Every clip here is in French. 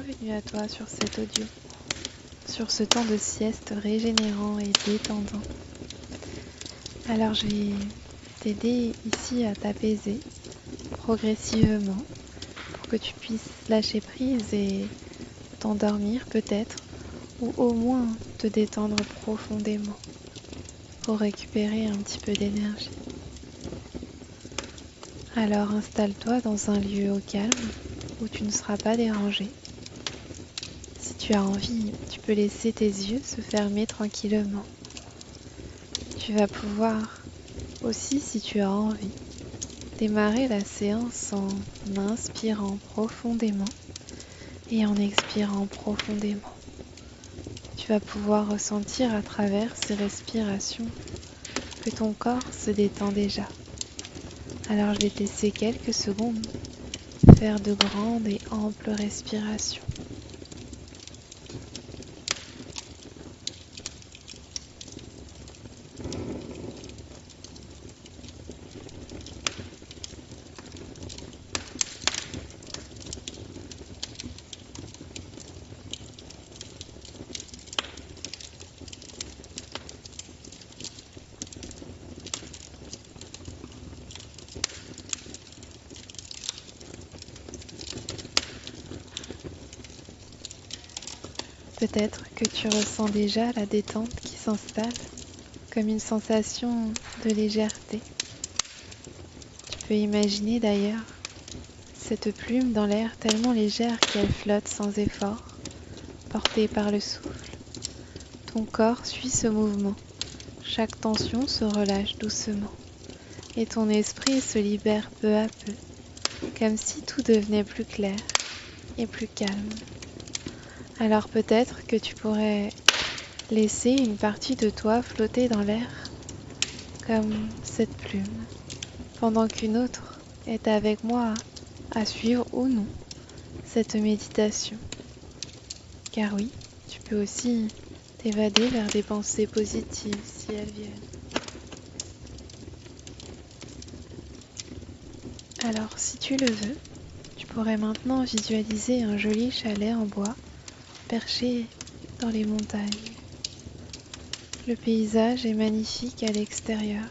bienvenue à toi sur cet audio, sur ce temps de sieste régénérant et détendant. Alors je vais t'aider ici à t'apaiser progressivement pour que tu puisses lâcher prise et t'endormir peut-être, ou au moins te détendre profondément pour récupérer un petit peu d'énergie. Alors installe-toi dans un lieu au calme où tu ne seras pas dérangé. Si tu as envie, tu peux laisser tes yeux se fermer tranquillement. Tu vas pouvoir aussi, si tu as envie, démarrer la séance en inspirant profondément et en expirant profondément. Tu vas pouvoir ressentir à travers ces respirations que ton corps se détend déjà. Alors je vais te laisser quelques secondes faire de grandes et amples respirations. Peut-être que tu ressens déjà la détente qui s'installe, comme une sensation de légèreté. Tu peux imaginer d'ailleurs cette plume dans l'air tellement légère qu'elle flotte sans effort, portée par le souffle. Ton corps suit ce mouvement, chaque tension se relâche doucement, et ton esprit se libère peu à peu, comme si tout devenait plus clair et plus calme. Alors peut-être que tu pourrais laisser une partie de toi flotter dans l'air, comme cette plume, pendant qu'une autre est avec moi à suivre ou non cette méditation. Car oui, tu peux aussi t'évader vers des pensées positives si elles viennent. Alors si tu le veux, tu pourrais maintenant visualiser un joli chalet en bois perché dans les montagnes. Le paysage est magnifique à l'extérieur.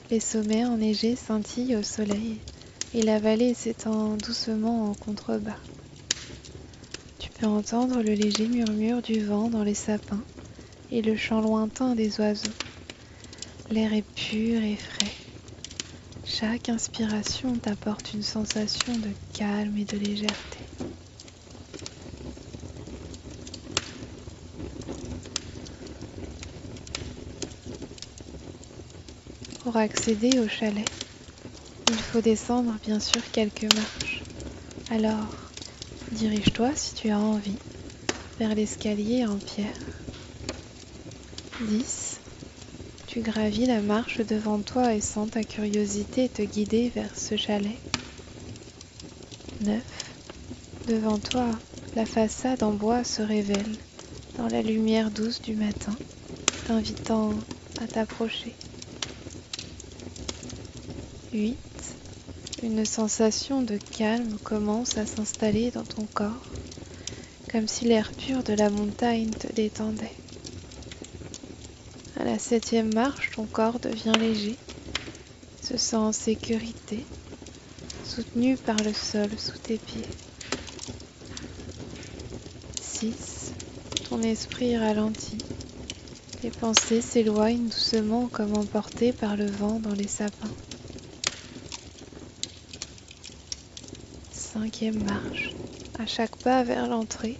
Les sommets enneigés scintillent au soleil et la vallée s'étend doucement en contrebas. Tu peux entendre le léger murmure du vent dans les sapins et le chant lointain des oiseaux. L'air est pur et frais. Chaque inspiration t'apporte une sensation de calme et de légèreté. Pour accéder au chalet, il faut descendre bien sûr quelques marches. Alors, dirige-toi si tu as envie vers l'escalier en pierre. 10. Tu gravis la marche devant toi et sens ta curiosité te guider vers ce chalet. 9. Devant toi, la façade en bois se révèle dans la lumière douce du matin, t'invitant à t'approcher. 8. Une sensation de calme commence à s'installer dans ton corps, comme si l'air pur de la montagne te détendait. À la 7e marche, ton corps devient léger, se sent en sécurité, soutenu par le sol sous tes pieds. 6. Ton esprit ralentit. Tes pensées s'éloignent doucement comme emportées par le vent dans les sapins. 5e marche. À chaque pas vers l'entrée,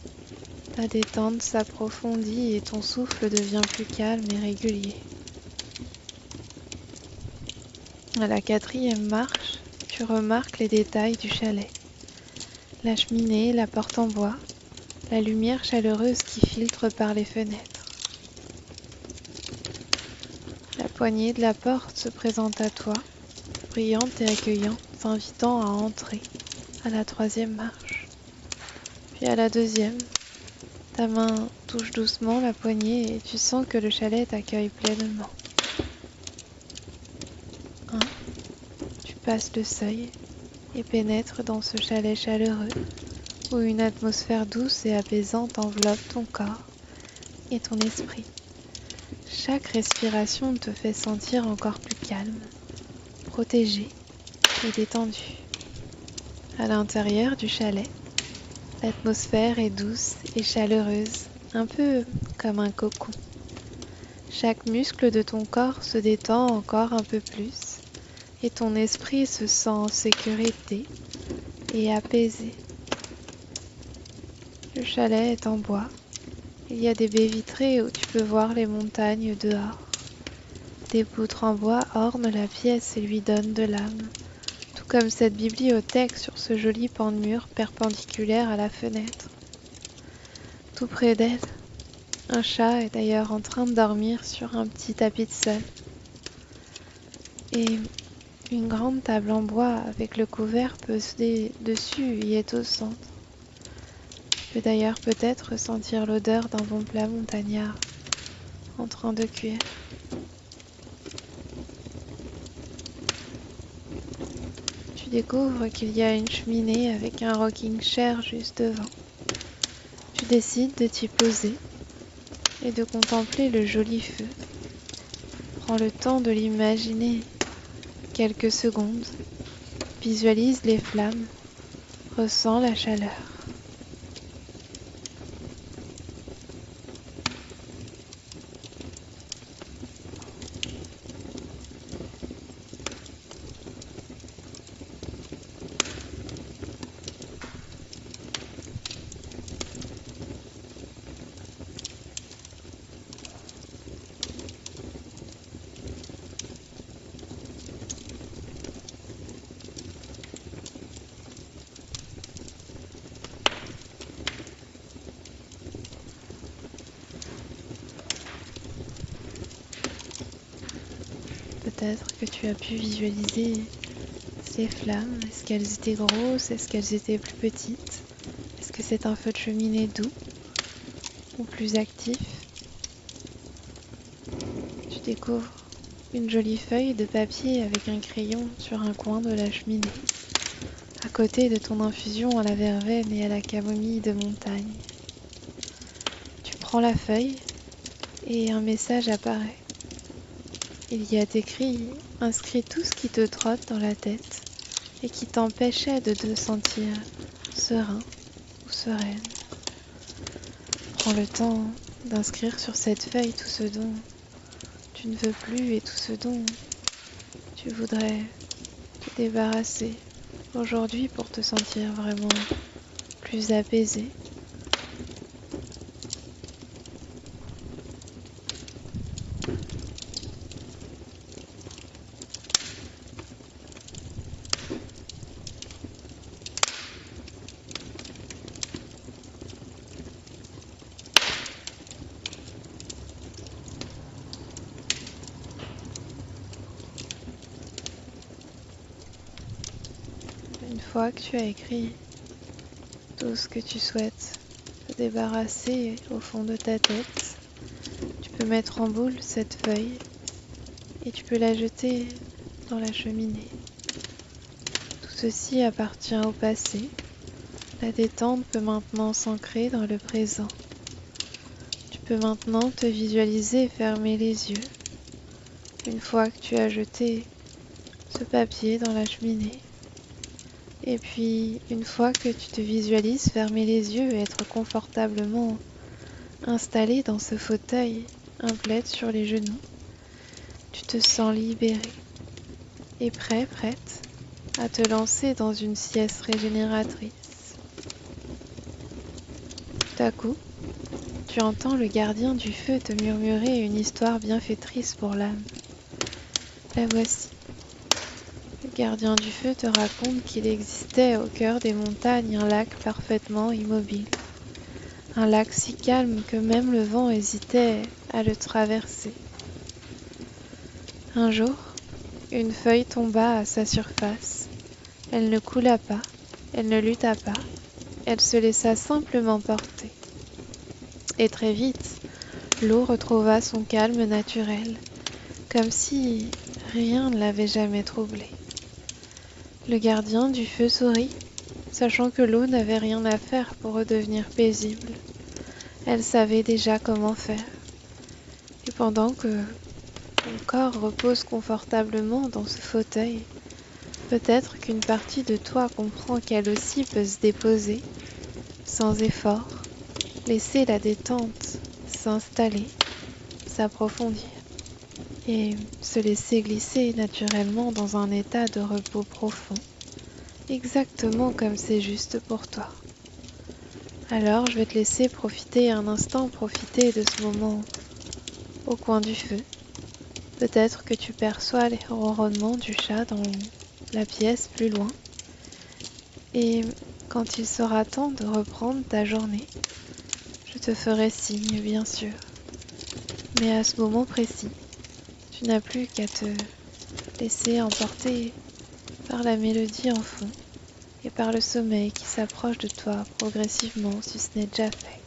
ta détente s'approfondit et ton souffle devient plus calme et régulier. À la 4e marche, tu remarques les détails du chalet. La cheminée, la porte en bois, la lumière chaleureuse qui filtre par les fenêtres. La poignée de la porte se présente à toi, brillante et accueillante, t'invitant à entrer à la 3e marche. Puis à la 2e, ta main touche doucement la poignée et tu sens que le chalet t'accueille pleinement. 1. Tu passes le seuil et pénètres dans ce chalet chaleureux où une atmosphère douce et apaisante enveloppe ton corps et ton esprit. Chaque respiration te fait sentir encore plus calme, protégé et détendu. À l'intérieur du chalet, l'atmosphère est douce et chaleureuse, un peu comme un cocon. Chaque muscle de ton corps se détend encore un peu plus et ton esprit se sent en sécurité et apaisé. Le chalet est en bois. Il y a des baies vitrées où tu peux voir les montagnes dehors. Des poutres en bois ornent la pièce et lui donnent de l'âme, tout comme cette bibliothèque sur ce joli pan de mur perpendiculaire à la fenêtre. Tout près d'elle, un chat est d'ailleurs en train de dormir sur un petit tapis de sol. Et une grande table en bois avec le couvert posé dessus y est au centre. Tu peux d'ailleurs peut-être ressentir l'odeur d'un bon plat montagnard en train de cuire. Tu découvres qu'il y a une cheminée avec un rocking chair juste devant. Tu décides de t'y poser et de contempler le joli feu. Prends le temps de l'imaginer quelques secondes. Visualise les flammes. Ressens la chaleur. Peut-être que tu as pu visualiser ces flammes. Est-ce qu'elles étaient grosses? Est-ce qu'elles étaient plus petites? Est-ce que c'est un feu de cheminée doux ou plus actif? Tu découvres une jolie feuille de papier avec un crayon sur un coin de la cheminée, à côté de ton infusion à la verveine et à la camomille de montagne. Tu prends la feuille et un message apparaît. Il y a écrit, inscrit tout ce qui te trotte dans la tête et qui t'empêchait de te sentir serein ou sereine. Prends le temps d'inscrire sur cette feuille tout ce dont tu ne veux plus et tout ce dont tu voudrais te débarrasser aujourd'hui pour te sentir vraiment plus apaisé. Une fois que tu as écrit tout ce que tu souhaites te débarrasser au fond de ta tête, tu peux mettre en boule cette feuille et tu peux la jeter dans la cheminée. Tout ceci appartient au passé. La détente peut maintenant s'ancrer dans le présent. Tu peux maintenant te visualiser fermer les yeux une fois que tu as jeté ce papier dans la cheminée. Et puis, une fois que tu te visualises fermer les yeux et être confortablement installé dans ce fauteuil, un plaid sur les genoux, tu te sens libéré et prête à te lancer dans une sieste régénératrice. Tout à coup, tu entends le gardien du feu te murmurer une histoire bienfaitrice pour l'âme. La voici. Le gardien du feu te raconte qu'il existait au cœur des montagnes un lac parfaitement immobile. Un lac si calme que même le vent hésitait à le traverser. Un jour, une feuille tomba à sa surface. Elle ne coula pas, elle ne lutta pas, elle se laissa simplement porter. Et très vite, l'eau retrouva son calme naturel, comme si rien ne l'avait jamais troublée. Le gardien du feu sourit sachant que l'eau n'avait rien à faire pour redevenir paisible. Elle savait déjà comment faire. Et pendant que ton corps repose confortablement dans ce fauteuil, peut-être qu'une partie de toi comprend qu'elle aussi peut se déposer, sans effort, laisser la détente s'installer, s'approfondir, et se laisser glisser naturellement dans un état de repos profond, exactement comme c'est juste pour toi. Alors je vais te laisser profiter un instant, profiter de ce moment au coin du feu. Peut-être que tu perçois les ronronnements du chat dans la pièce plus loin. Et quand il sera temps de reprendre ta journée, je te ferai signe, bien sûr. Mais à ce moment précis, tu n'as plus qu'à te laisser emporter par la mélodie en fond et par le sommeil qui s'approche de toi progressivement si ce n'est déjà fait.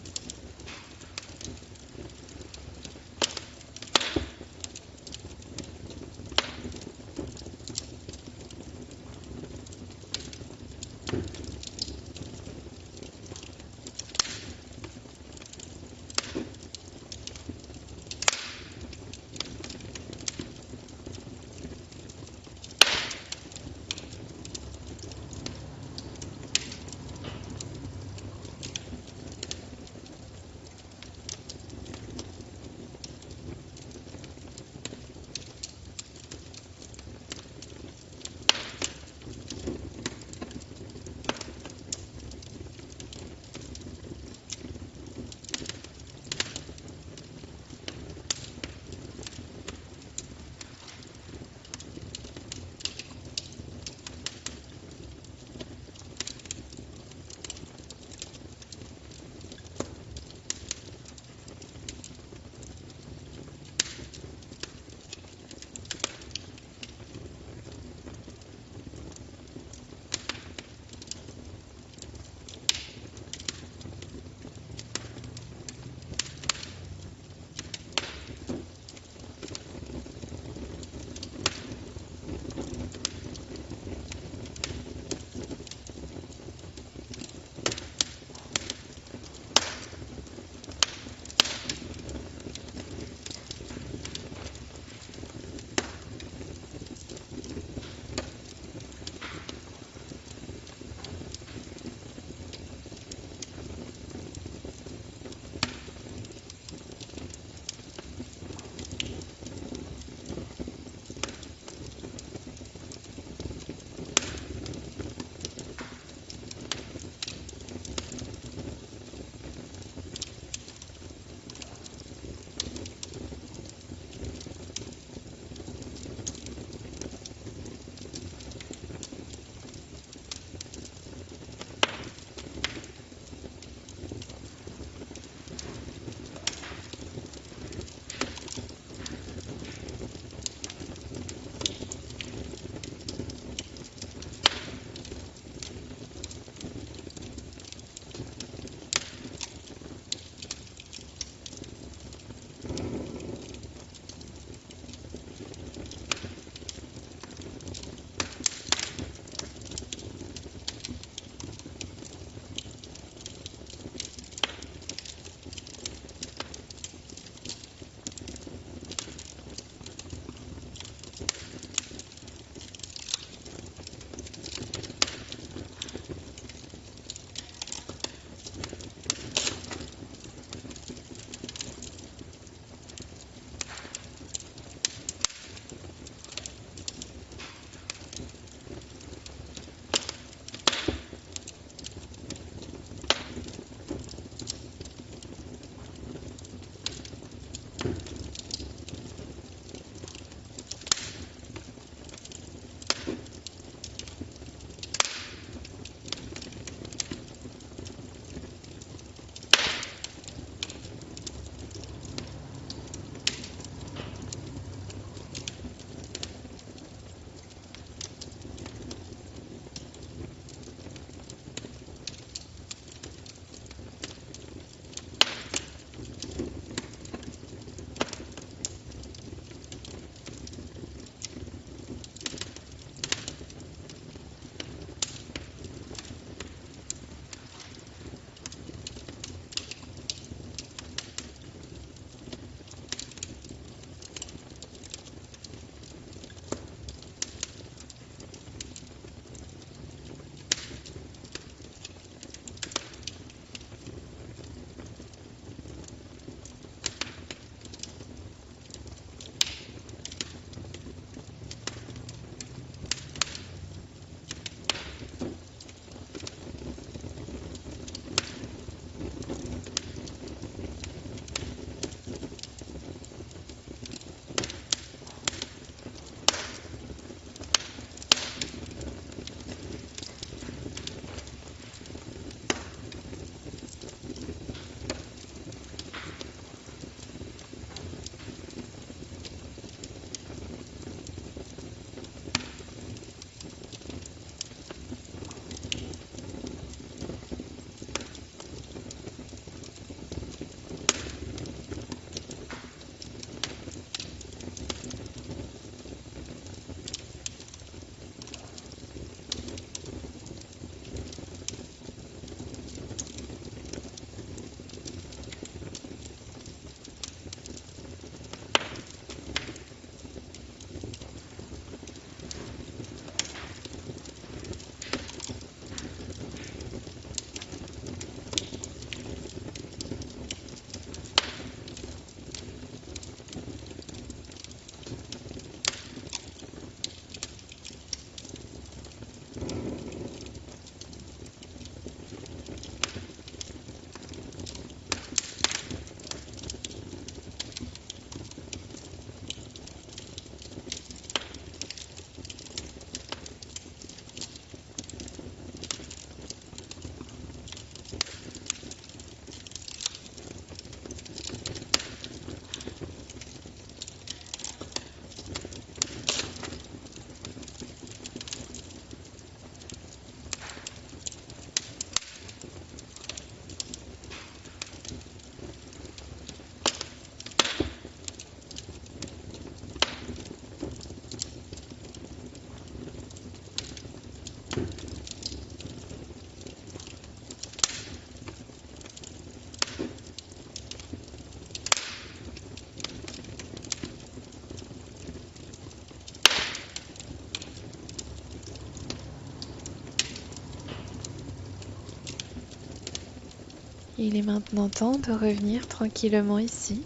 Il est maintenant temps de revenir tranquillement ici.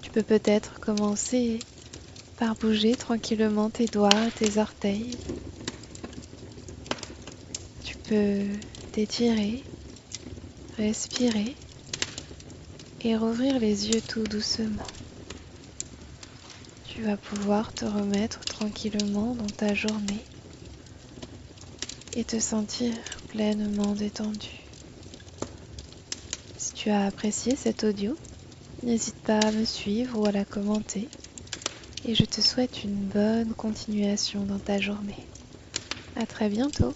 Tu peux peut-être commencer par bouger tranquillement tes doigts, tes orteils. Tu peux t'étirer, respirer et rouvrir les yeux tout doucement. Tu vas pouvoir te remettre tranquillement dans ta journée et te sentir pleinement détendu. Si tu as apprécié cet audio, n'hésite pas à me suivre ou à la commenter et je te souhaite une bonne continuation dans ta journée. À très bientôt!